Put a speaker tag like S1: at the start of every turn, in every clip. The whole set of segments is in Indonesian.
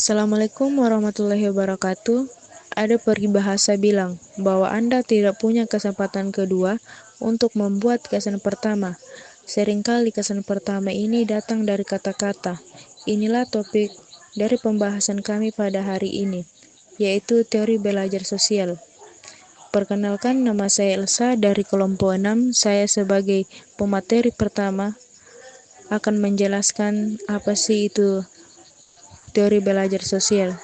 S1: Assalamualaikum warahmatullahi wabarakatuh. Ada peribahasa bilang bahwa Anda tidak punya kesempatan kedua untuk membuat kesan pertama. Seringkali kesan pertama ini datang dari kata-kata. Inilah topik dari pembahasan kami pada hari ini, yaitu teori belajar sosial. Perkenalkan, nama saya Elsa dari kelompok 6. Saya sebagai pemateri pertama akan menjelaskan apa sih itu teori belajar sosial.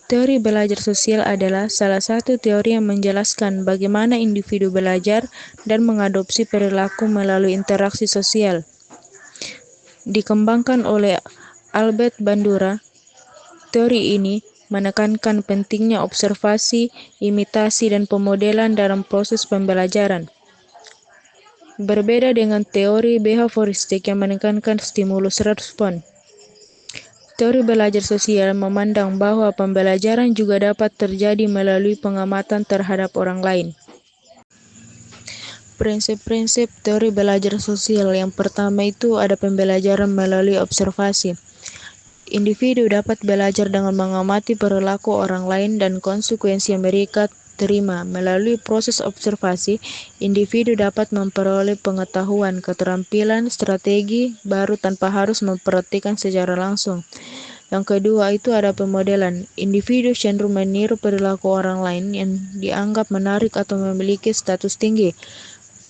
S1: Teori belajar sosial adalah salah satu teori yang menjelaskan bagaimana individu belajar dan mengadopsi perilaku melalui interaksi sosial. Dikembangkan oleh Albert Bandura, teori ini menekankan pentingnya observasi, imitasi, dan pemodelan dalam proses pembelajaran. Berbeda dengan teori behavioristik yang menekankan stimulus respon. Teori belajar sosial memandang bahwa pembelajaran juga dapat terjadi melalui pengamatan terhadap orang lain. Prinsip-prinsip teori belajar sosial yang pertama itu ada pembelajaran melalui observasi. Individu dapat belajar dengan mengamati perilaku orang lain dan konsekuensi yang mereka terima. Melalui proses observasi, individu dapat memperoleh pengetahuan, keterampilan, strategi baru tanpa harus memperhatikan secara langsung. Yang kedua itu ada pemodelan. Individu cenderung meniru perilaku orang lain yang dianggap menarik atau memiliki status tinggi.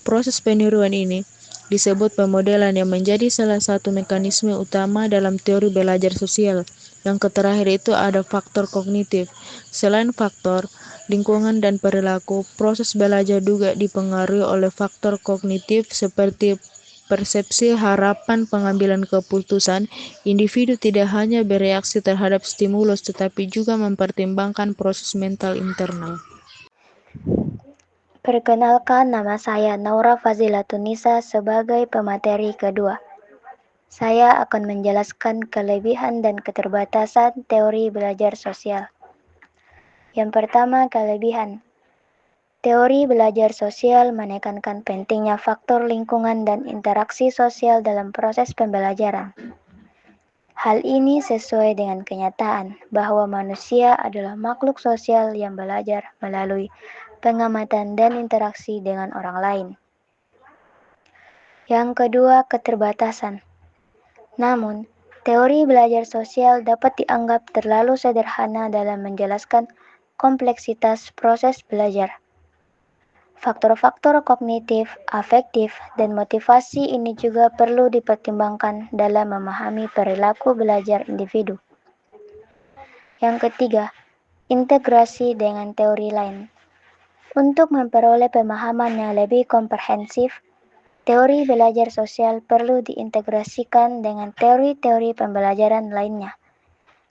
S1: Proses peniruan ini disebut pemodelan yang menjadi salah satu mekanisme utama dalam teori belajar sosial. Yang terakhir itu ada faktor kognitif. Selain faktor lingkungan dan perilaku, proses belajar juga dipengaruhi oleh faktor kognitif seperti persepsi, harapan, pengambilan keputusan. Individu tidak hanya bereaksi terhadap stimulus, tetapi juga mempertimbangkan proses mental internal.
S2: Perkenalkan, nama saya Naura Fazilatunisa sebagai pemateri kedua. Saya akan menjelaskan kelebihan dan keterbatasan teori belajar sosial. Yang pertama, kelebihan. Teori belajar sosial menekankan pentingnya faktor lingkungan dan interaksi sosial dalam proses pembelajaran. Hal ini sesuai dengan kenyataan bahwa manusia adalah makhluk sosial yang belajar melalui pengamatan dan interaksi dengan orang lain. Yang kedua, keterbatasan. Namun, teori belajar sosial dapat dianggap terlalu sederhana dalam menjelaskan kompleksitas proses belajar. Faktor-faktor kognitif, afektif, dan motivasi ini juga perlu dipertimbangkan dalam memahami perilaku belajar individu. Yang ketiga, integrasi dengan teori lain. Untuk memperoleh pemahaman yang lebih komprehensif, teori belajar sosial perlu diintegrasikan dengan teori-teori pembelajaran lainnya,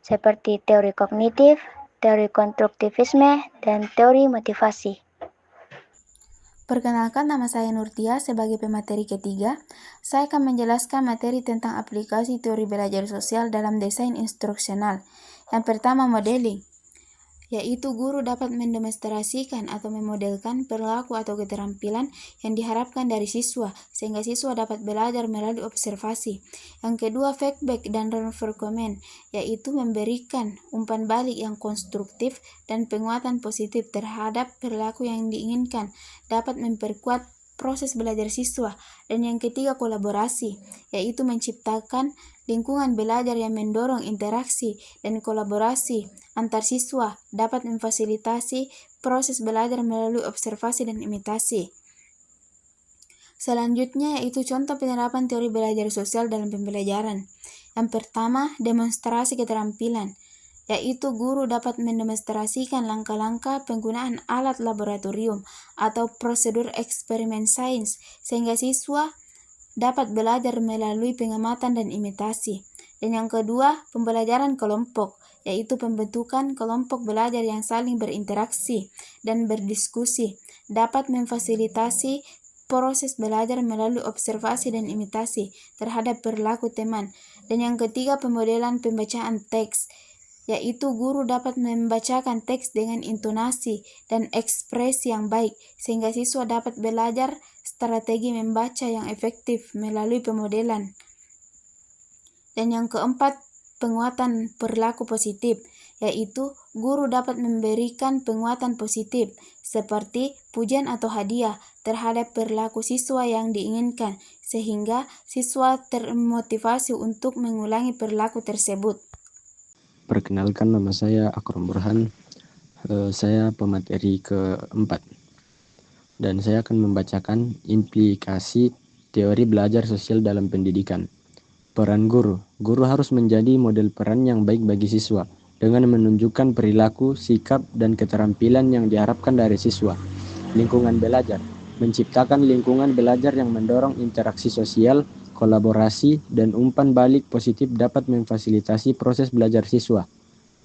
S2: seperti teori kognitif, teori konstruktivisme, dan teori motivasi.
S3: Perkenalkan, nama saya Nurtia sebagai pemateri ketiga. Saya akan menjelaskan materi tentang aplikasi teori belajar sosial dalam desain instruksional. Yang pertama, modeling, yaitu guru dapat mendemonstrasikan atau memodelkan perilaku atau keterampilan yang diharapkan dari siswa, sehingga siswa dapat belajar melalui observasi. Yang kedua, feedback dan reinforcement, yaitu memberikan umpan balik yang konstruktif dan penguatan positif terhadap perilaku yang diinginkan, dapat memperkuat proses belajar siswa. Dan yang ketiga, kolaborasi, yaitu menciptakan lingkungan belajar yang mendorong interaksi dan kolaborasi antar siswa, dapat memfasilitasi proses belajar melalui observasi dan imitasi. Selanjutnya yaitu contoh penerapan teori belajar sosial dalam pembelajaran. Yang pertama, demonstrasi keterampilan, yaitu guru dapat mendemonstrasikan langkah-langkah penggunaan alat laboratorium atau prosedur eksperimen sains, sehingga siswa dapat belajar melalui pengamatan dan imitasi. Dan yang kedua, pembelajaran kelompok, yaitu pembentukan kelompok belajar yang saling berinteraksi dan berdiskusi, dapat memfasilitasi proses belajar melalui observasi dan imitasi terhadap perilaku teman. Dan yang ketiga, pemodelan pembacaan teks, yaitu guru dapat membacakan teks dengan intonasi dan ekspresi yang baik, sehingga siswa dapat belajar strategi membaca yang efektif melalui pemodelan. Dan yang keempat, penguatan perilaku positif, yaitu guru dapat memberikan penguatan positif seperti pujian atau hadiah terhadap perilaku siswa yang diinginkan, sehingga siswa termotivasi untuk mengulangi perilaku tersebut.
S4: Perkenalkan, nama saya Akram Burhan. Saya pemateri keempat. Dan saya akan membacakan implikasi teori belajar sosial dalam pendidikan. Peran guru. Guru harus menjadi model peran yang baik bagi siswa dengan menunjukkan perilaku, sikap, dan keterampilan yang diharapkan dari siswa. Lingkungan belajar. Menciptakan lingkungan belajar yang mendorong interaksi sosial, kolaborasi, dan umpan balik positif dapat memfasilitasi proses belajar siswa.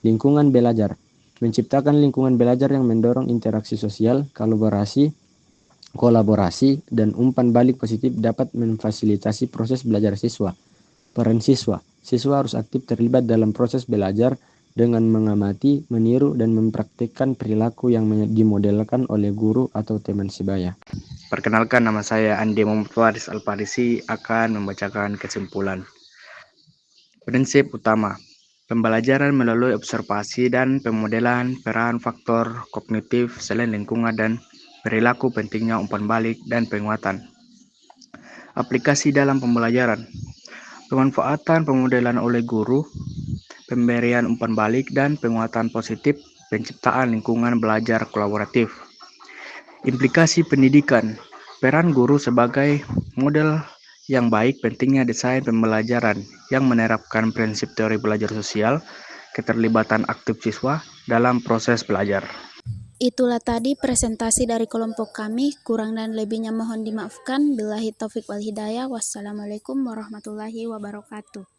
S4: Lingkungan belajar. Menciptakan lingkungan belajar yang mendorong interaksi sosial, kolaborasi, dan umpan balik positif dapat memfasilitasi proses belajar siswa. Peran siswa. Siswa harus aktif terlibat dalam proses belajar dengan mengamati, meniru, dan mempraktikkan perilaku yang dimodelkan oleh guru atau teman sebaya.
S5: Perkenalkan, nama saya Andi Muhammad Faris Al-Farisi akan membacakan kesimpulan. Prinsip utama. Pembelajaran melalui observasi dan pemodelan peran faktor kognitif selain lingkungan dan perilaku, pentingnya umpan balik dan penguatan. Aplikasi dalam pembelajaran. Pemanfaatan pemodelan oleh guru, pemberian umpan balik dan penguatan positif, penciptaan lingkungan belajar kolaboratif. Implikasi pendidikan. Peran guru sebagai model yang baik, pentingnya desain pembelajaran yang menerapkan prinsip teori belajar sosial, keterlibatan aktif siswa dalam proses belajar.
S3: Itulah tadi presentasi dari kelompok kami, kurang dan lebihnya mohon dimaafkan. Billahi taufik wal hidayah. Wassalamualaikum warahmatullahi wabarakatuh.